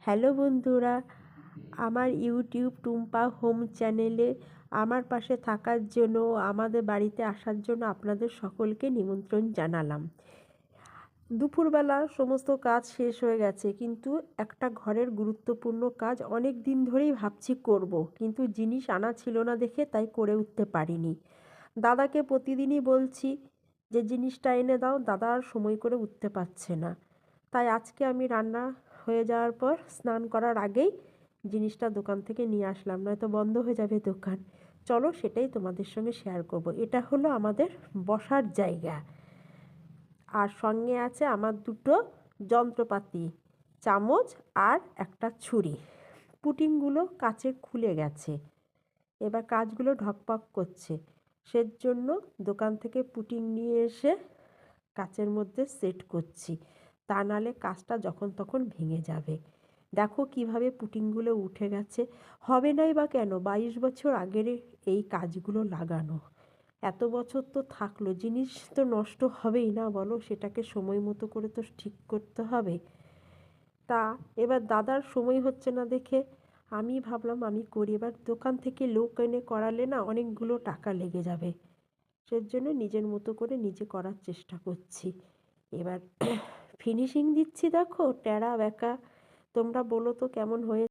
Hello বন্ধুরা, আমার YouTube Tumpa home চ্যানেলে আমার পাশে থাকার জন্য আমাদের বাড়িতে আসার জন্য আপনাদের সকলকে নিমন্ত্রণ জানালাম। দুপুরবেলা সমস্ত কাজ শেষ হয়ে গেছে, কিন্তু একটা ঘরের গুরুত্বপূর্ণ কাজ অনেক দিন ধরেই ভাবছি করব, কিন্তু জিনিস আনা ছিল না দেখে তাই করে উঠতে পারিনি। দাদাকে প্রতিদিনই বলছি যে জিনিসটা এনে দাও, দাদা আর সময় করে উঠতে পারছে না। তাই আজকে আমি রান্না হয়ে যাওয়ার পর স্নান করার আগেই জিনিসটা দোকান থেকে নিয়ে আসলাম, নয়তো বন্ধ হয়ে যাবে দোকান। চলো সেটাই তোমাদের সঙ্গে শেয়ার করব। এটা হলো আমাদের বসার জায়গা, আর সঙ্গে আছে আমার দুটো যন্ত্রপাতি, চামচ আর একটা ছুরি। পুটিংগুলো কাচে খুলে গেছে, এবার কাজগুলো ঢকপক করছে, সেজন্য দোকান থেকে পুটিং নিয়ে এসে কাচের মধ্যে সেট করছি, তা নাহলে কাজটা যখন তখন ভেঙে যাবে। দেখো কিভাবে পুটিংগুলো উঠে গেছে। হবে নাই বা কেন, 22 বছর আগের এই কাজগুলো লাগানো, এত বছর তো থাকলো, জিনিস তো নষ্ট হবেই না বলো, সেটাকে সময় মতো করে তো ঠিক করতে হবে। তা এবার দাদার সময় হচ্ছে না দেখে আমি ভাবলাম আমি করি। এবার দোকান থেকে লোক এনে করালে না অনেকগুলো টাকা লেগে যাবে, সেজন্য নিজের মতো করে নিজে করার চেষ্টা করছি। এবার ফিনিশিং দিচ্ছি, দেখো টেরা বেঁকা। তোমরা বলো তো কেমন হয়েছে।